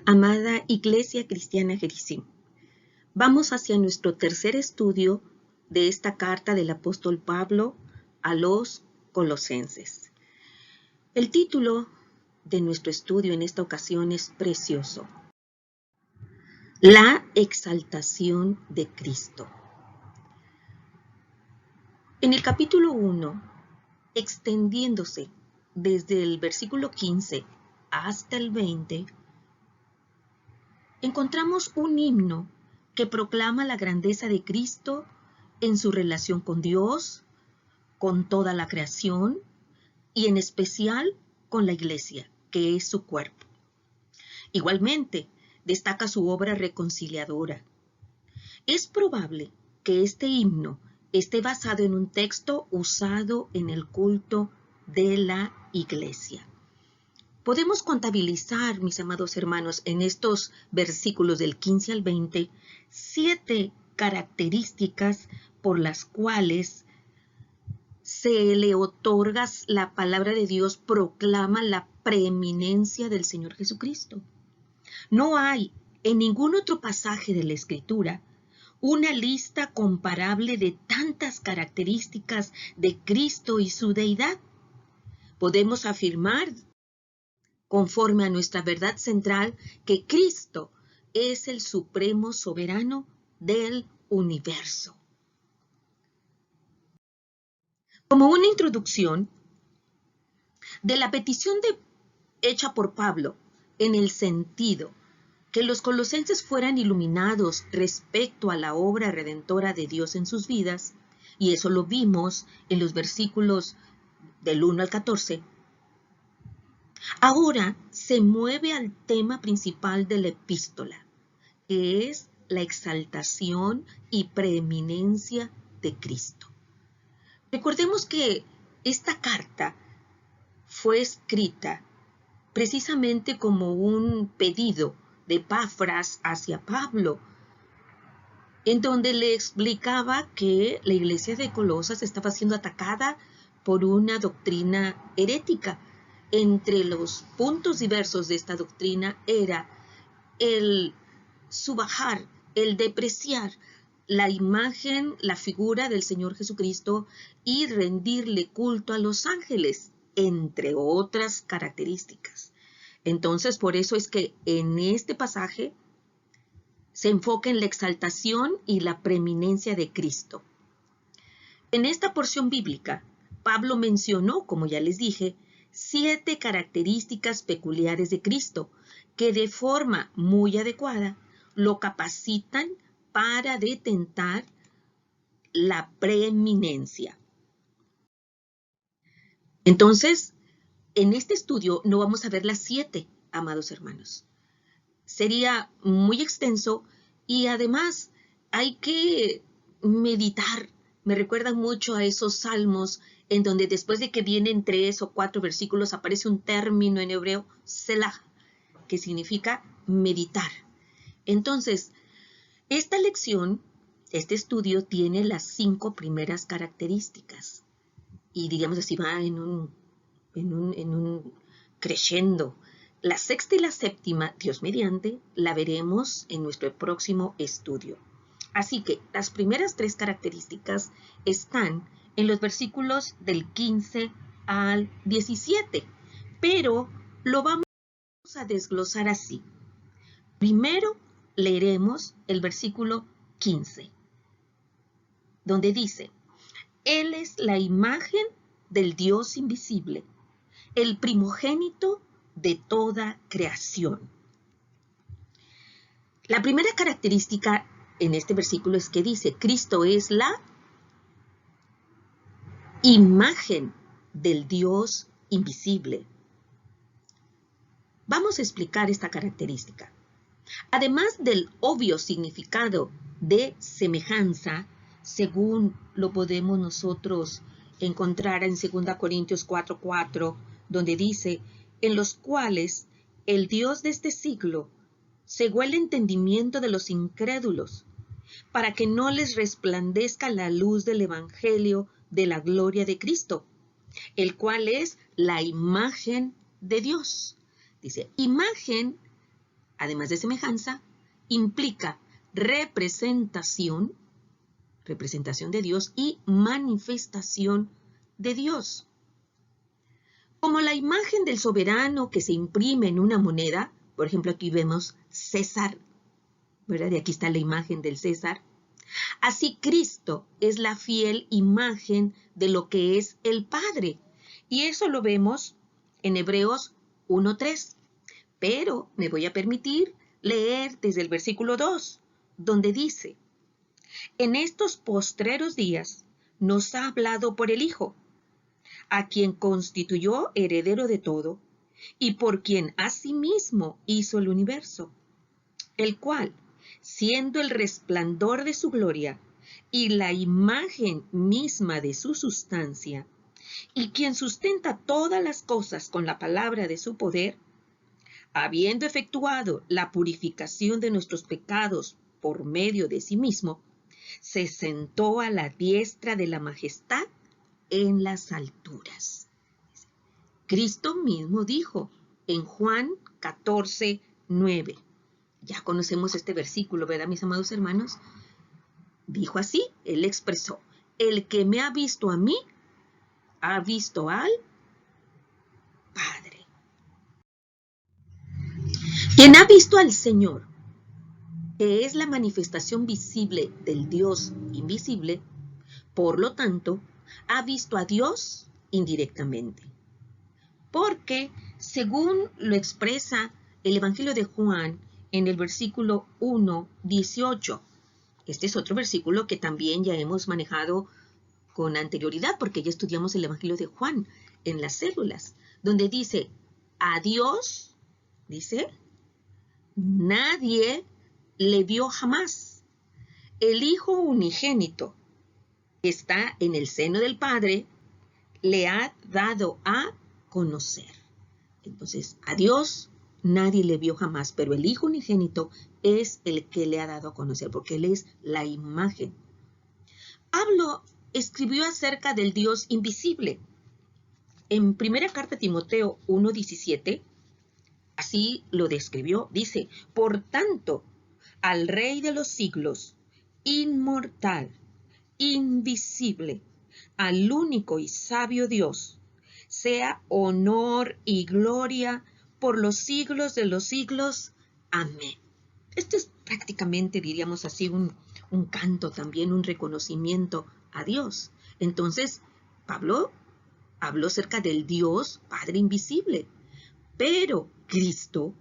Amada Iglesia Cristiana Gerizim, vamos hacia nuestro tercer estudio de esta carta del apóstol Pablo a los Colosenses. El título de nuestro estudio en esta ocasión es precioso: La exaltación de Cristo. En el capítulo 1, extendiéndose desde el versículo 15 hasta el 20, encontramos un himno que proclama la grandeza de Cristo en su relación con Dios, con toda la creación y en especial con la Iglesia, que es su cuerpo. Igualmente, destaca su obra reconciliadora. Es probable que este himno esté basado en un texto usado en el culto de la Iglesia. Podemos contabilizar, mis amados hermanos, en estos versículos del 15 al 20, 7 características por las cuales se le otorga la palabra de Dios, proclama la preeminencia del Señor Jesucristo. No hay en ningún otro pasaje de la Escritura una lista comparable de tantas características de Cristo y su deidad. Podemos afirmar, conforme a nuestra verdad central, que Cristo es el supremo soberano del universo. Como una introducción de la petición hecha por Pablo en el sentido que los colosenses fueran iluminados respecto a la obra redentora de Dios en sus vidas, y eso lo vimos en los versículos del 1 al 14, ahora se mueve al tema principal de la epístola, que es la exaltación y preeminencia de Cristo. Recordemos que esta carta fue escrita precisamente como un pedido de Epafras hacia Pablo, en donde le explicaba que la iglesia de Colosas estaba siendo atacada por una doctrina herética. Entre los puntos diversos de esta doctrina era el subajar, el depreciar la imagen, la figura del Señor Jesucristo y rendirle culto a los ángeles, entre otras características. Entonces, por eso es que en este pasaje se enfoca en la exaltación y la preeminencia de Cristo. En esta porción bíblica, Pablo mencionó, como ya les dije, 7 características peculiares de Cristo que de forma muy adecuada lo capacitan para detentar la preeminencia. Entonces, en este estudio no vamos a ver las 7, amados hermanos. Sería muy extenso y además hay que meditar. Me recuerda mucho a esos salmos en donde después de que vienen 3 o 4 versículos aparece un término en hebreo, selah, que significa meditar. Entonces, esta lección, este estudio tiene las 5 primeras características y diríamos así va en un crescendo. La sexta y la séptima, Dios mediante, la veremos en nuestro próximo estudio. Así que las primeras 3 características están en los versículos del 15 al 17, pero lo vamos a desglosar así. Primero leeremos el versículo 15, donde dice: Él es la imagen del Dios invisible, el primogénito de toda creación. La primera característica en este versículo es que dice: Cristo es la imagen del Dios invisible. Vamos a explicar esta característica. Además del obvio significado de semejanza, según lo podemos nosotros encontrar en 2 Corintios 4:4, donde dice: en los cuales el Dios de este siglo cegó el entendimiento de los incrédulos, para que no les resplandezca la luz del evangelio de la gloria de Cristo, el cual es la imagen de Dios. Dice, imagen además de semejanza, implica representación de Dios y manifestación de Dios. Como la imagen del soberano que se imprime en una moneda, por ejemplo, aquí vemos César, ¿verdad? Y aquí está la imagen del César. Así Cristo es la fiel imagen de lo que es el Padre. Y eso lo vemos en Hebreos 1:3. Pero me voy a permitir leer desde el versículo 2, donde dice: en estos postreros días nos ha hablado por el Hijo, a quien constituyó heredero de todo, y por quien asimismo hizo el universo, el cual, siendo el resplandor de su gloria y la imagen misma de su sustancia, y quien sustenta todas las cosas con la palabra de su poder, habiendo efectuado la purificación de nuestros pecados por medio de sí mismo, se sentó a la diestra de la majestad en las alturas. Cristo mismo dijo en Juan 14:9. Ya conocemos este versículo, ¿verdad, mis amados hermanos? Dijo así, él expresó: el que me ha visto a mí, ha visto al Padre. Quien ha visto al Señor, que es la manifestación visible del Dios invisible, por lo tanto, ha visto a Dios indirectamente. Porque, según lo expresa el Evangelio de Juan en el versículo 1:18, este es otro versículo que también ya hemos manejado con anterioridad, porque ya estudiamos el Evangelio de Juan en las células, donde dice: a Dios, dice, nadie le vio jamás. El Hijo unigénito que está en el seno del Padre le ha dado a conocer. Entonces, a Dios nadie le vio jamás, pero el Hijo unigénito es el que le ha dado a conocer, porque Él es la imagen. Pablo escribió acerca del Dios invisible. En primera carta a Timoteo 1:17, así lo describió, dice: por tanto, al Rey de los siglos, inmortal, invisible, al único y sabio Dios, sea honor y gloria por los siglos de los siglos. Amén. Esto es prácticamente, diríamos así, un canto también, un reconocimiento a Dios. Entonces, Pablo habló acerca del Dios Padre invisible, pero Cristo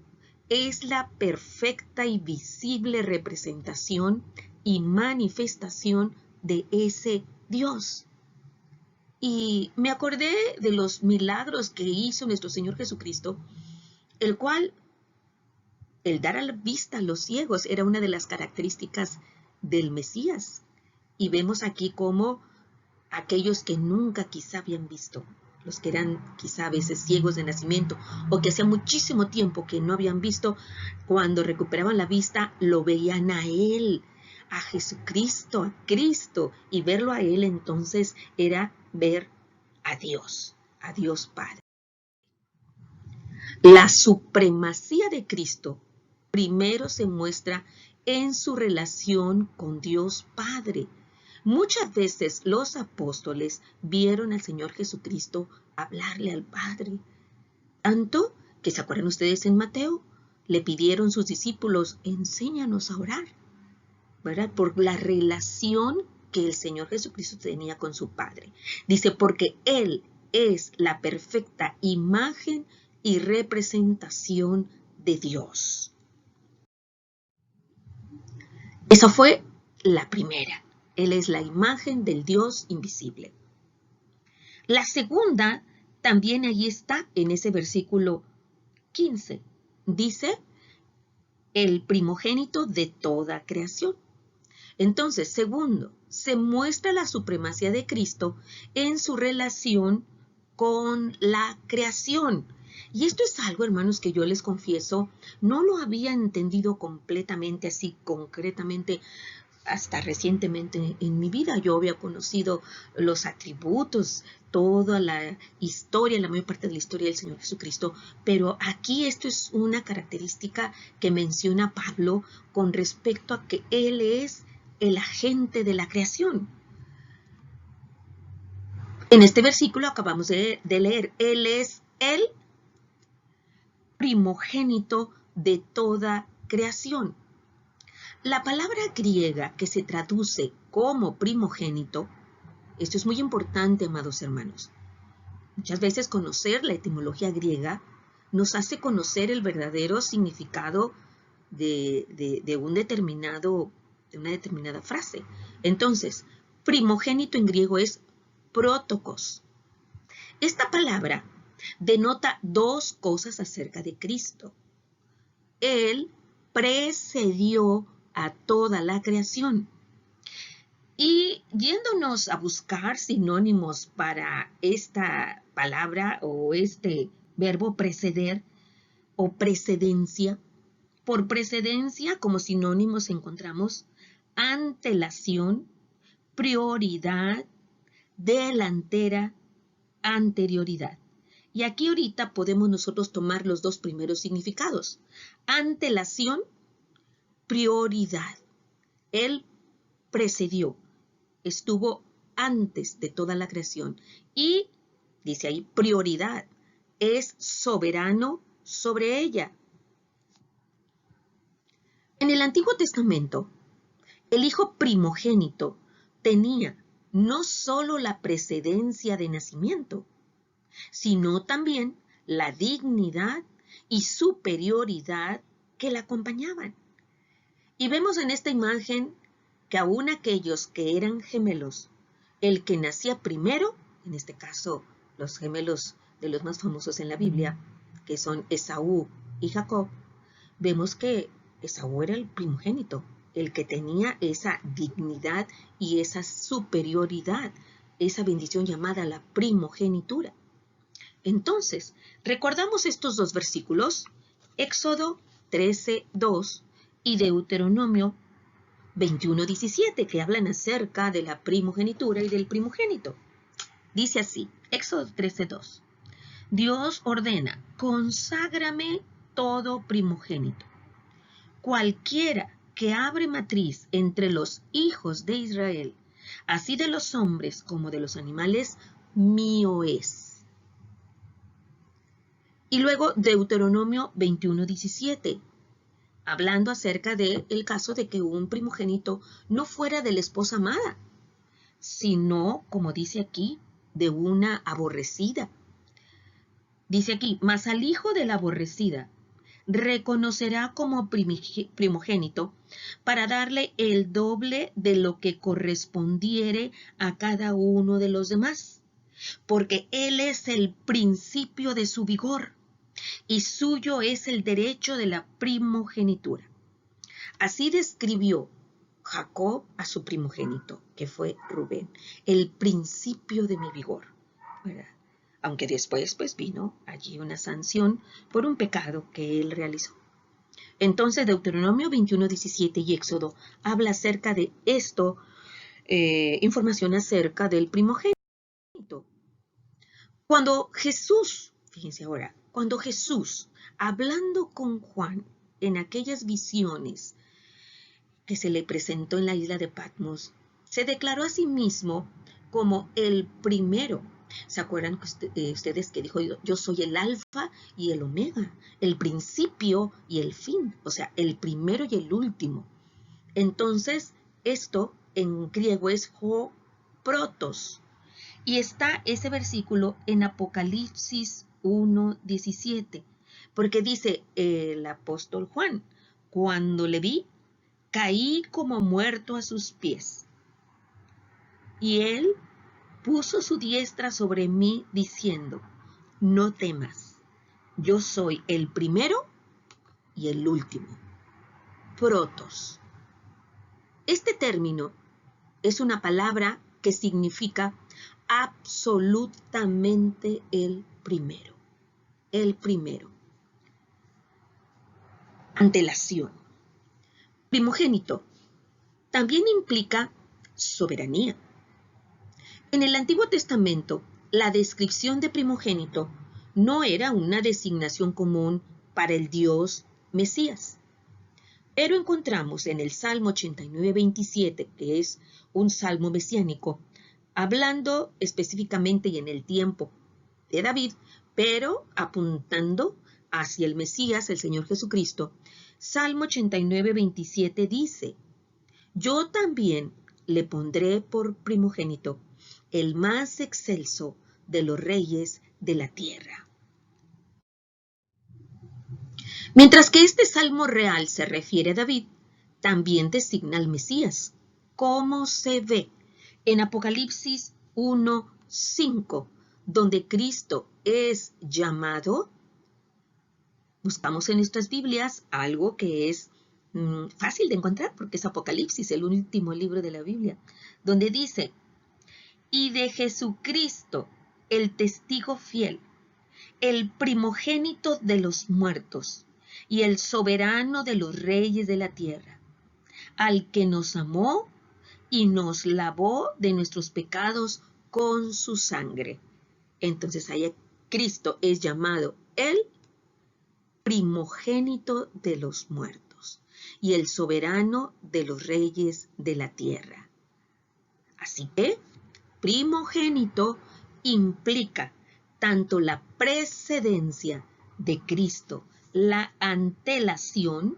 es la perfecta y visible representación y manifestación de ese Dios. Y me acordé de los milagros que hizo nuestro Señor Jesucristo, el cual el dar a la vista a los ciegos era una de las características del Mesías. Y vemos aquí cómo aquellos que nunca quizá habían visto, los que eran quizá a veces ciegos de nacimiento o que hacía muchísimo tiempo que no habían visto, cuando recuperaban la vista lo veían a Él, a Jesucristo, a Cristo, y verlo a Él entonces era ver a Dios Padre. La supremacía de Cristo primero se muestra en su relación con Dios Padre. Muchas veces los apóstoles vieron al Señor Jesucristo hablarle al Padre, tanto que, ¿se acuerdan ustedes en Mateo? Le pidieron sus discípulos: enséñanos a orar, ¿verdad? Por la relación que el Señor Jesucristo tenía con su Padre. Dice: porque Él es la perfecta imagen y representación de Dios. Esa fue la primera. Él es la imagen del Dios invisible. La segunda también allí está en ese versículo 15. Dice: el primogénito de toda creación. Entonces, segundo, se muestra la supremacía de Cristo en su relación con la creación. Y esto es algo, hermanos, que yo les confieso, no lo había entendido completamente así, concretamente, hasta recientemente en mi vida yo había conocido los atributos, toda la historia, la mayor parte de la historia del Señor Jesucristo, pero aquí esto es una característica que menciona Pablo con respecto a que Él es el agente de la creación. En este versículo acabamos de leer, Él es el primogénito de toda creación. La palabra griega que se traduce como primogénito, esto es muy importante, amados hermanos. Muchas veces conocer la etimología griega nos hace conocer el verdadero significado de una determinada frase. Entonces, primogénito en griego es prótokos. Esta palabra denota dos cosas acerca de Cristo. Él precedió a toda la creación. Y yéndonos a buscar sinónimos para esta palabra o este verbo preceder o precedencia, por precedencia como sinónimos encontramos antelación, prioridad, delantera, anterioridad. Y aquí ahorita podemos nosotros tomar los dos primeros significados. Antelación, prioridad. Él precedió, estuvo antes de toda la creación. Y, dice ahí, prioridad, es soberano sobre ella. En el Antiguo Testamento, el hijo primogénito tenía no solo la precedencia de nacimiento, sino también la dignidad y superioridad que la acompañaban. Y vemos en esta imagen que aún aquellos que eran gemelos, el que nacía primero, en este caso los gemelos de los más famosos en la Biblia, que son Esaú y Jacob, vemos que Esaú era el primogénito, el que tenía esa dignidad y esa superioridad, esa bendición llamada la primogenitura. Entonces, recordamos estos dos versículos, Éxodo 13:2 y Deuteronomio 21:17, que hablan acerca de la primogenitura y del primogénito. Dice así, Éxodo 13:2. Dios ordena, conságrame todo primogénito. Cualquiera que abre matriz entre los hijos de Israel, así de los hombres como de los animales, mío es. Y luego Deuteronomio 21:17, hablando acerca del caso de que un primogénito no fuera de la esposa amada, sino, como dice aquí, de una aborrecida. Dice aquí, mas al hijo de la aborrecida reconocerá como primogénito para darle el doble de lo que correspondiere a cada uno de los demás, porque él es el principio de su vigor y suyo es el derecho de la primogenitura. Así describió Jacob a su primogénito, que fue Rubén, el principio de mi vigor, ¿verdad? Aunque después pues vino allí una sanción por un pecado que él realizó. Entonces Deuteronomio 21:17 y Éxodo habla acerca de esto, información acerca del primogénito. Cuando Jesús, fíjense ahora, cuando Jesús, hablando con Juan en aquellas visiones que se le presentó en la isla de Patmos, se declaró a sí mismo como el primero. ¿Se acuerdan ustedes que dijo, yo soy el alfa y el omega, el principio y el fin? O sea, el primero y el último. Entonces, esto en griego es ho protos. Y está ese versículo en Apocalipsis 1:17, porque dice el apóstol Juan, cuando le vi, caí como muerto a sus pies. Y él puso su diestra sobre mí diciendo, no temas, yo soy el primero y el último. Protos. Este término es una palabra que significa absolutamente el primero. El primero. Antelación. Primogénito también implica soberanía. En el Antiguo Testamento, la descripción de primogénito no era una designación común para el Dios Mesías. Pero encontramos en el Salmo 89:27, que es un salmo mesiánico, hablando específicamente y en el tiempo de David, pero apuntando hacia el Mesías, el Señor Jesucristo. Salmo 89:27 dice: yo también le pondré por primogénito, el más excelso de los reyes de la tierra. Mientras que este salmo real se refiere a David, también designa al Mesías, como se ve en Apocalipsis 1:5, donde Cristo es llamado. Buscamos en nuestras Biblias algo que es fácil de encontrar, porque es Apocalipsis, el último libro de la Biblia, donde dice: y de Jesucristo, el testigo fiel, el primogénito de los muertos y el soberano de los reyes de la tierra, al que nos amó y nos lavó de nuestros pecados con su sangre. Entonces ahí Cristo es llamado el primogénito de los muertos y el soberano de los reyes de la tierra. Así que primogénito implica tanto la precedencia de Cristo, la antelación,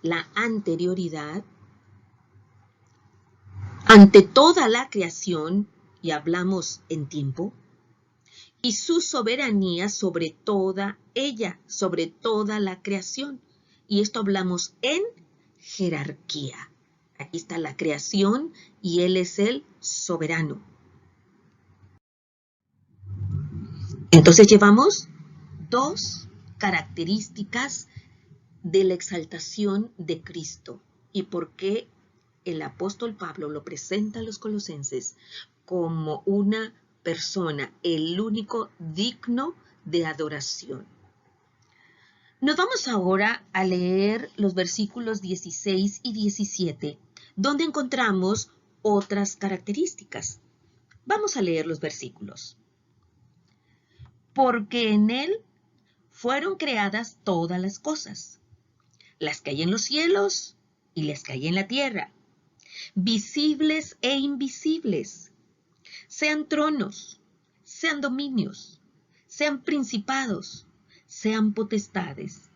la anterioridad, ante toda la creación, y hablamos en tiempo, y su soberanía sobre toda ella, sobre toda la creación. Y esto hablamos en jerarquía. Aquí está la creación y Él es el soberano. Entonces llevamos dos características de la exaltación de Cristo y por qué el apóstol Pablo lo presenta a los colosenses como una persona, el único digno de adoración. Nos vamos ahora a leer los versículos 16 y 17, donde encontramos otras características. Vamos a leer los versículos. Porque en Él fueron creadas todas las cosas, las que hay en los cielos y las que hay en la tierra, visibles e invisibles, sean tronos, sean dominios, sean principados, sean potestades.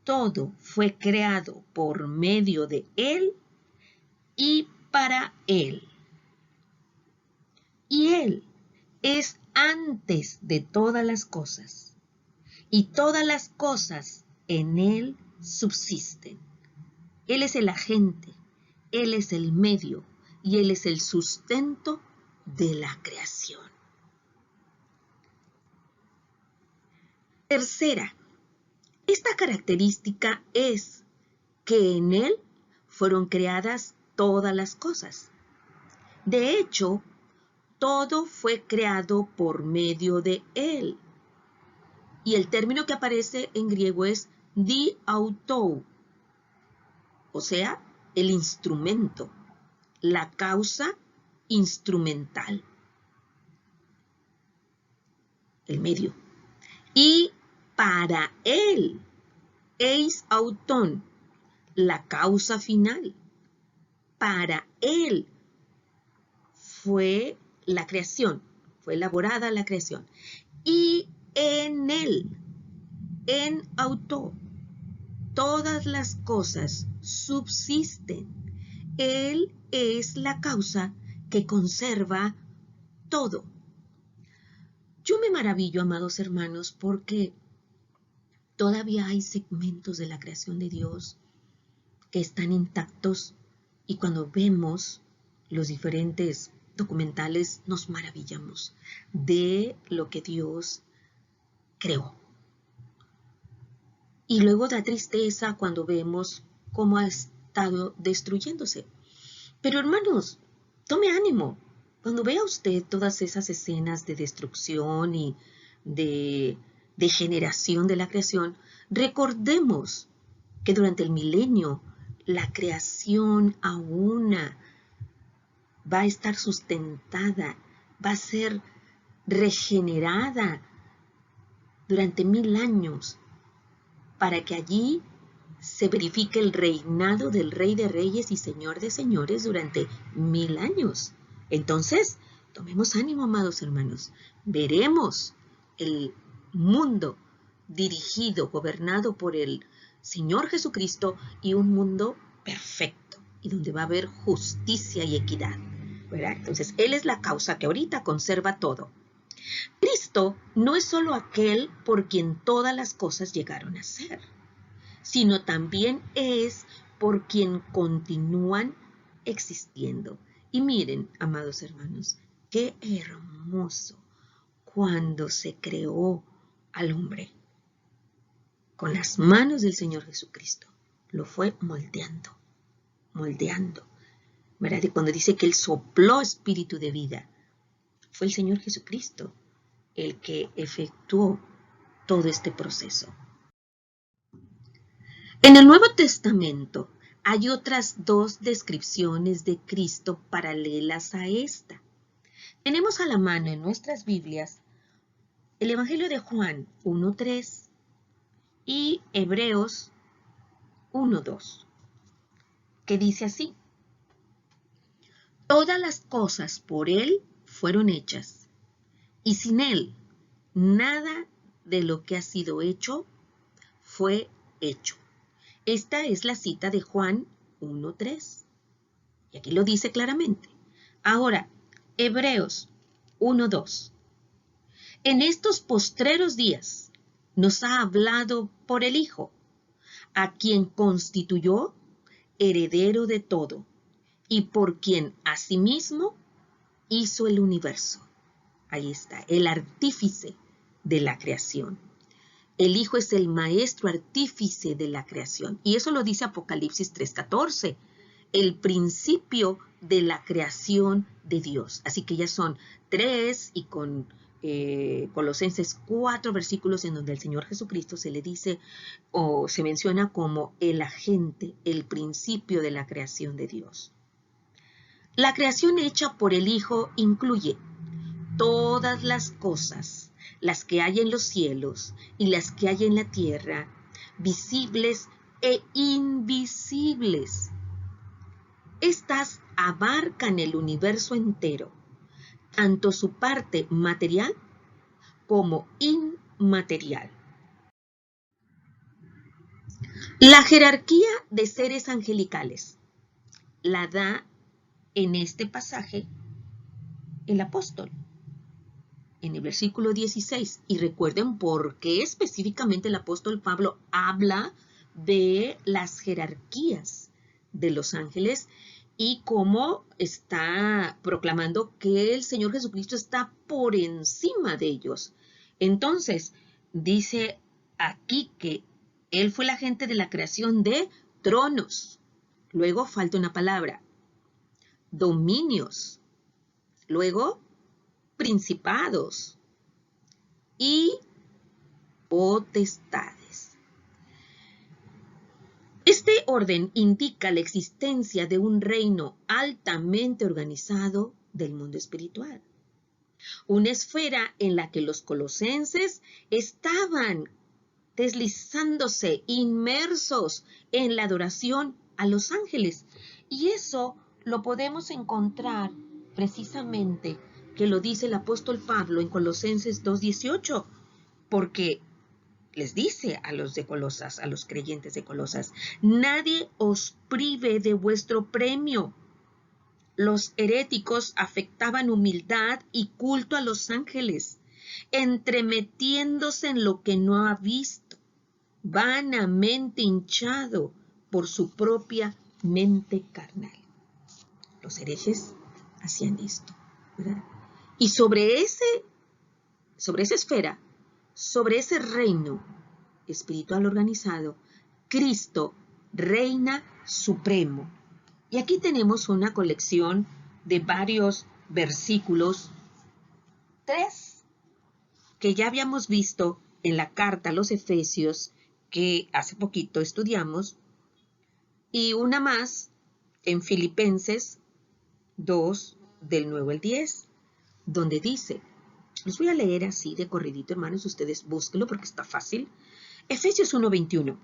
Todo fue creado por medio de Él y para Él. Y Él es antes de todas las cosas, y todas las cosas en Él subsisten. Él es el agente, Él es el medio, y Él es el sustento de la creación. Tercera, esta característica es que en Él fueron creadas todas las cosas. De hecho, todo fue creado por medio de Él. Y el término que aparece en griego es diautou, o sea, el instrumento, la causa instrumental, el medio. Y para Él, eis autón, la causa final. Para Él fue la creación, fue elaborada la creación. Y en Él, en auto, todas las cosas subsisten. Él es la causa que conserva todo. Yo me maravillo, amados hermanos, porque todavía hay segmentos de la creación de Dios que están intactos y cuando vemos los diferentes documentales nos maravillamos de lo que Dios creó. Y luego da tristeza cuando vemos cómo ha estado destruyéndose. Pero hermanos, tome ánimo. Cuando vea usted todas esas escenas de destrucción y de degeneración de la creación, recordemos que durante el milenio la creación a una va a estar sustentada, va a ser regenerada durante 1000 años para que allí se verifique el reinado del Rey de Reyes y Señor de Señores durante 1000 años. Entonces, tomemos ánimo, amados hermanos. Veremos el mundo dirigido, gobernado por el Señor Jesucristo y un mundo perfecto y donde va a haber justicia y equidad, ¿verdad? Entonces, Él es la causa que ahorita conserva todo. Cristo no es solo aquel por quien todas las cosas llegaron a ser, sino también es por quien continúan existiendo. Y miren, amados hermanos, qué hermoso cuando se creó al hombre con las manos del Señor Jesucristo. Lo fue moldeando, ¿verdad? Y cuando dice que Él sopló espíritu de vida, fue el Señor Jesucristo el que efectuó todo este proceso. En el Nuevo Testamento hay otras 2 descripciones de Cristo paralelas a esta. Tenemos a la mano en nuestras Biblias el Evangelio de Juan 1:3 y Hebreos 1:2, que dice así: todas las cosas por Él fueron hechas, y sin Él nada de lo que ha sido hecho fue hecho. Esta es la cita de Juan 1:3. Y aquí lo dice claramente. Ahora, Hebreos 1:2. En estos postreros días nos ha hablado por el Hijo, a quien constituyó heredero de todo, y por quien asimismo hizo el universo. Ahí está, el artífice de la creación. El Hijo es el maestro artífice de la creación. Y eso lo dice Apocalipsis 3:14, el principio de la creación de Dios. Así que ya son 3 y con Colosenses 4 versículos en donde el Señor Jesucristo se le dice o se menciona como el agente, el principio de la creación de Dios. La creación hecha por el Hijo incluye todas las cosas, las que hay en los cielos y las que hay en la tierra, visibles e invisibles. Estas abarcan el universo entero, tanto su parte material como inmaterial. La jerarquía de seres angelicales la da en este pasaje el apóstol, en el versículo 16. Y recuerden por qué específicamente el apóstol Pablo habla de las jerarquías de los ángeles y cómo está proclamando que el Señor Jesucristo está por encima de ellos. Entonces, dice aquí que Él fue el agente de la creación de tronos. Luego falta una palabra, dominios. Luego, principados y potestades. Este orden indica la existencia de un reino altamente organizado del mundo espiritual. Una esfera en la que los colosenses estaban deslizándose, inmersos en la adoración a los ángeles. Y eso lo podemos encontrar precisamente que lo dice el apóstol Pablo en Colosenses 2:18, porque les dice a los de Colosas, a los creyentes de Colosas: nadie os prive de vuestro premio. Los heréticos afectaban humildad y culto a los ángeles, entremetiéndose en lo que no ha visto, vanamente hinchado por su propia mente carnal. Los herejes hacían esto, ¿verdad? Y sobre esa esfera, sobre ese reino espiritual organizado, Cristo reina supremo. Y aquí tenemos una colección de varios versículos, 3 que ya habíamos visto en la carta a los Efesios, que hace poquito estudiamos, Y una más en Filipenses 2, del 9 al 10, donde dice, los voy a leer así de corridito, hermanos, ustedes búsquenlo porque está fácil. Efesios 1:21.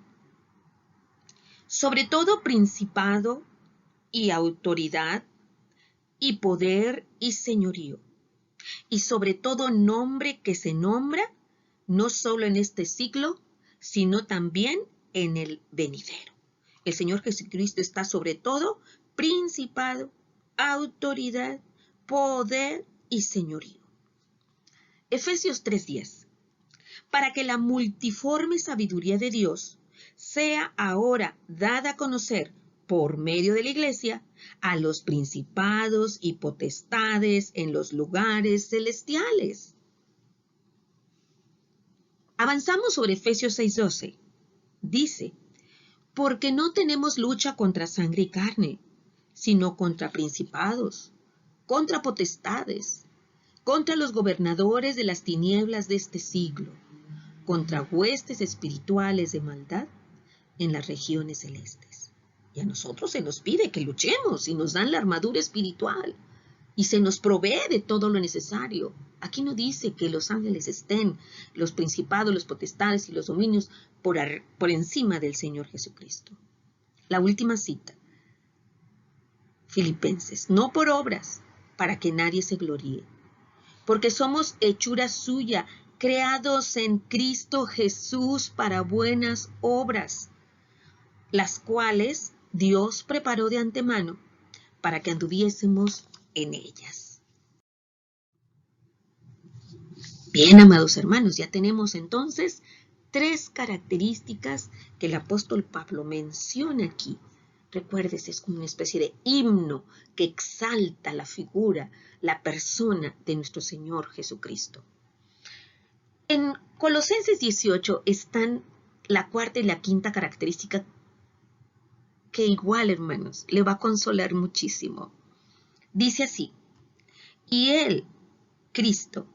Sobre todo principado y autoridad y poder y señorío, y sobre todo nombre que se nombra, no solo en este siglo, sino también en el venidero. El Señor Jesucristo está sobre todo principado, autoridad, poder y señorío. Efesios 3:10. Para que la multiforme sabiduría de Dios sea ahora dada a conocer por medio de la Iglesia a los principados y potestades en los lugares celestiales. Avanzamos sobre Efesios 6:12. Dice, porque no tenemos lucha contra sangre y carne, sino contra principados, contra potestades, contra los gobernadores de las tinieblas de este siglo, contra huestes espirituales de maldad en las regiones celestes. Y a nosotros se nos pide que luchemos y nos dan la armadura espiritual y se nos provee de todo lo necesario. Aquí no dice que los ángeles estén, los principados, los potestades y los dominios por encima del Señor Jesucristo. La última cita. Filipenses, no por obras, para que nadie se gloríe, porque somos hechura suya, creados en Cristo Jesús para buenas obras, las cuales Dios preparó de antemano para que anduviésemos en ellas. Bien, amados hermanos, ya tenemos entonces 3 características que el apóstol Pablo menciona aquí. Recuérdese, es como una especie de himno que exalta la figura, la persona de nuestro Señor Jesucristo. En Colosenses 18 están la 4ª y la 5ª característica que igual, hermanos, le va a consolar muchísimo. Dice así, y Él, Cristo,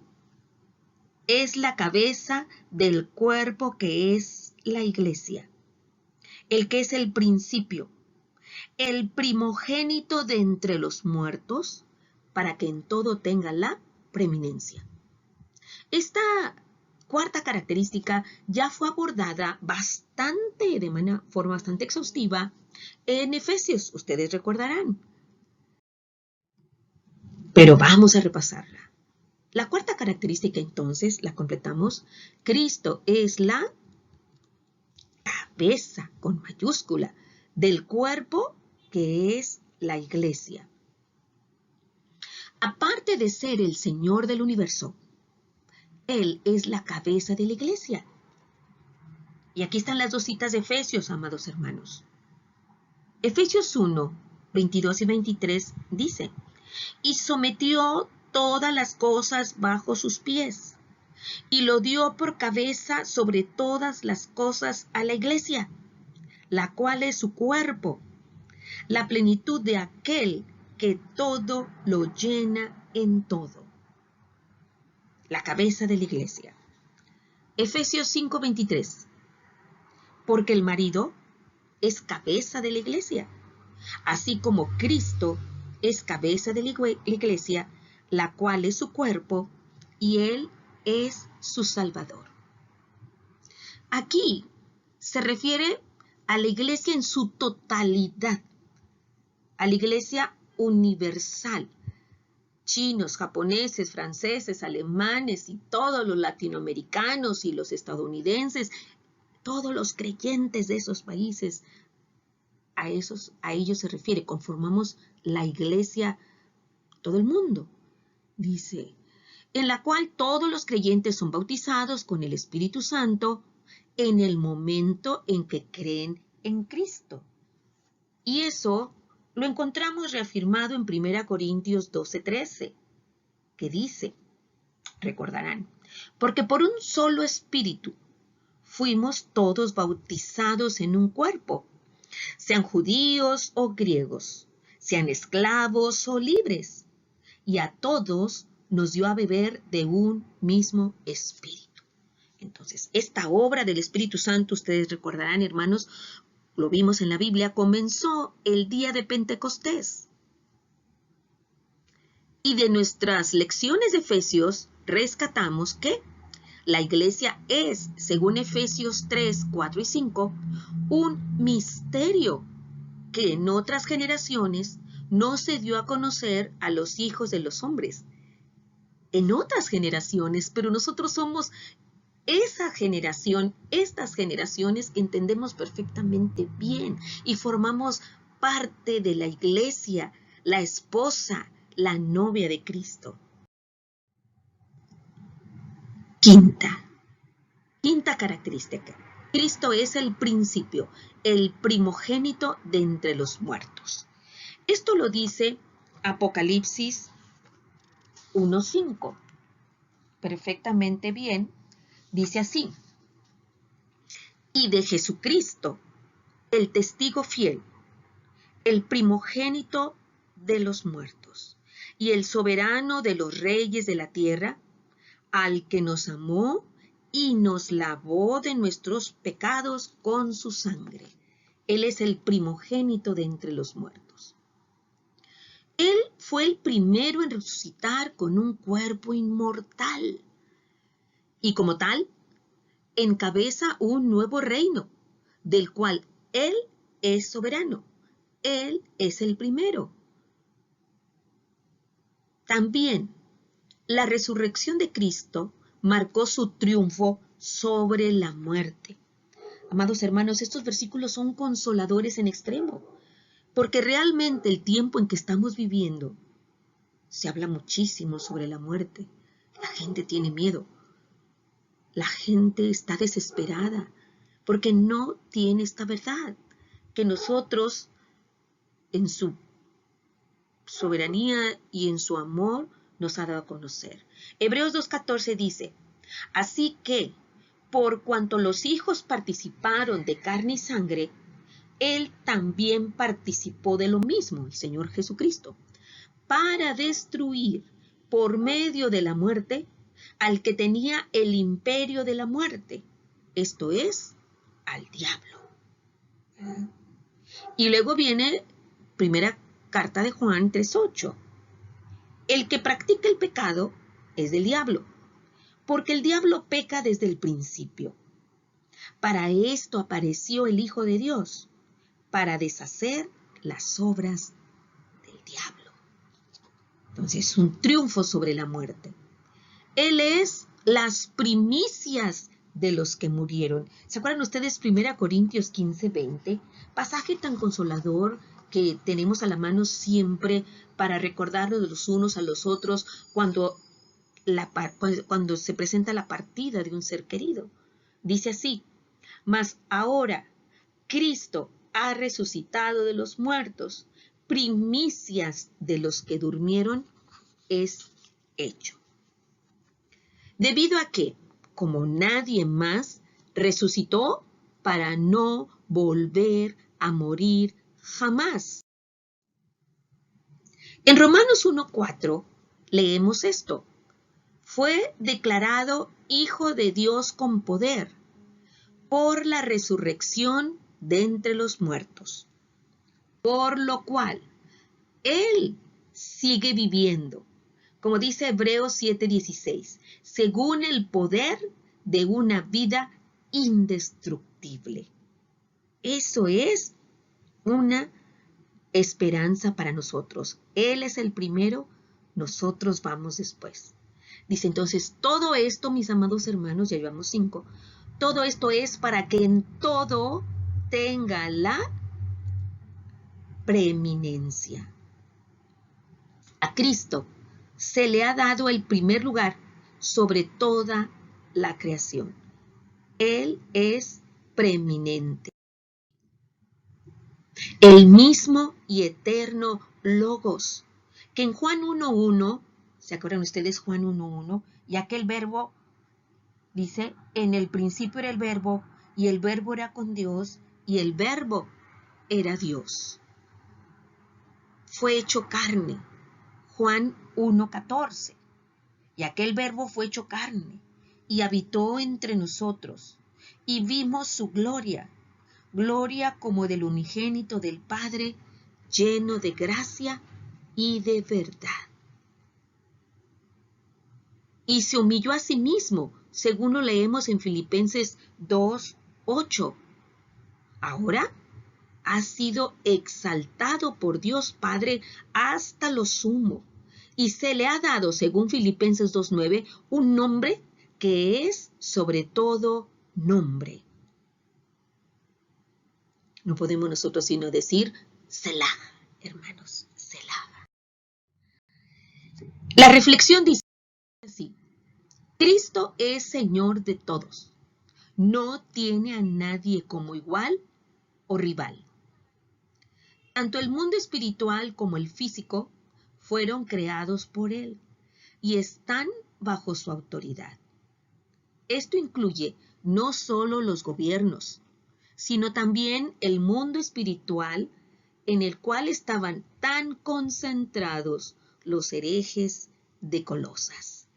es la cabeza del cuerpo que es la iglesia, el que es el principio, el primogénito de entre los muertos, para que en todo tenga la preeminencia. Esta 4ª característica ya fue abordada de forma bastante exhaustiva en Efesios, ustedes recordarán. Pero vamos a repasarla. La 4ª característica entonces la completamos. Cristo es la cabeza con mayúscula del cuerpo que es la iglesia. Aparte de ser el Señor del universo, Él es la cabeza de la iglesia. Y aquí están las 2 citas de Efesios, amados hermanos. Efesios 1, 22 y 23 dice, y sometió todas las cosas bajo sus pies, y lo dio por cabeza sobre todas las cosas a la iglesia, la cual es su cuerpo, la plenitud de aquel que todo lo llena en todo. La cabeza de la iglesia. Efesios 5:23. Porque el marido es cabeza de la iglesia, así como Cristo es cabeza de la iglesia, la cual es su cuerpo, y Él es su Salvador. Aquí se refiere a la iglesia en su totalidad, a la iglesia universal. Chinos, japoneses, franceses, alemanes y todos los latinoamericanos y los estadounidenses, todos los creyentes de esos países, a ellos se refiere, conformamos la iglesia, todo el mundo, dice, en la cual todos los creyentes son bautizados con el Espíritu Santo en el momento en que creen en Cristo. Y eso lo encontramos reafirmado en 1 Corintios 12:13, que dice, recordarán, porque por un solo Espíritu fuimos todos bautizados en un cuerpo, sean judíos o griegos, sean esclavos o libres, y a todos nos dio a beber de un mismo Espíritu. Entonces, esta obra del Espíritu Santo, ustedes recordarán, hermanos, lo vimos en la Biblia, comenzó el día de Pentecostés. Y de nuestras lecciones de Efesios rescatamos que la iglesia es, según Efesios 3, 4 y 5, un misterio que en otras generaciones no se dio a conocer a los hijos de los hombres. En otras generaciones, pero nosotros somos esa generación, estas generaciones que entendemos perfectamente bien y formamos parte de la iglesia, la esposa, la novia de Cristo. Quinta característica. Cristo es el principio, el primogénito de entre los muertos. Esto lo dice Apocalipsis 1:5. Perfectamente bien. Dice así: y de Jesucristo, el testigo fiel, el primogénito de los muertos, y el soberano de los reyes de la tierra, al que nos amó y nos lavó de nuestros pecados con su sangre. Él es el primogénito de entre los muertos. Él fue el primero en resucitar con un cuerpo inmortal. Y como tal, encabeza un nuevo reino, del cual Él es soberano. Él es el primero. También, la resurrección de Cristo marcó su triunfo sobre la muerte. Amados hermanos, estos versículos son consoladores en extremo, porque realmente el tiempo en que estamos viviendo se habla muchísimo sobre la muerte. La gente tiene miedo. La gente está desesperada porque no tiene esta verdad que nosotros, en su soberanía y en su amor, nos ha dado a conocer. Hebreos 2:14 dice: así que, por cuanto los hijos participaron de carne y sangre, Él también participó de lo mismo, el Señor Jesucristo, para destruir por medio de la muerte al que tenía el imperio de la muerte, esto es, al diablo. Y luego viene primera carta de Juan 3:8. El que practica el pecado es del diablo, porque el diablo peca desde el principio. Para esto apareció el Hijo de Dios, para deshacer las obras del diablo. Entonces, un triunfo sobre la muerte. Él es las primicias de los que murieron. ¿Se acuerdan ustedes 1 Corintios 15:20? Pasaje tan consolador que tenemos a la mano siempre para recordarnos de los unos a los otros cuando se presenta la partida de un ser querido. Dice así: mas ahora Cristo ha resucitado de los muertos, primicias de los que durmieron es hecho. Debido a que, como nadie más, resucitó para no volver a morir jamás. En Romanos 1:4 leemos esto: fue declarado Hijo de Dios con poder por la resurrección de entre los muertos, por lo cual Él sigue viviendo, como dice Hebreos 7:16, según el poder de una vida indestructible. Eso es una esperanza para nosotros. Él es el primero, nosotros vamos después. Dice entonces, todo esto, mis amados hermanos, ya llevamos 5, todo esto es para que en todo tenga la preeminencia. A Cristo se le ha dado el primer lugar sobre toda la creación. Él es preeminente. El mismo y eterno Logos, que en Juan 1:1, ¿se acuerdan ustedes Juan 1:1? Y aquel verbo dice: en el principio era el verbo, y el verbo era con Dios, y el verbo era Dios. Fue hecho carne. Juan 1:14. Y aquel verbo fue hecho carne, y habitó entre nosotros, y vimos su gloria, gloria como del unigénito del Padre, lleno de gracia y de verdad. Y se humilló a sí mismo, según lo leemos en Filipenses 2:8. Ahora ha sido exaltado por Dios Padre hasta lo sumo, y se le ha dado, según Filipenses 2:9, un nombre que es sobre todo nombre. No podemos nosotros sino decir Selah, hermanos, Selah. La reflexión dice así: Cristo es Señor de todos. No tiene a nadie como igual o rival. Tanto el mundo espiritual como el físico fueron creados por Él y están bajo su autoridad. Esto incluye no solo los gobiernos, sino también el mundo espiritual en el cual estaban tan concentrados los herejes de Colosas.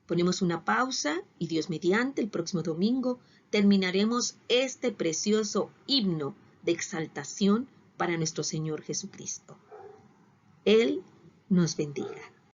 Ponemos una pausa y Dios mediante el próximo domingo terminaremos este precioso himno de exaltación para nuestro Señor Jesucristo. Él nos bendiga.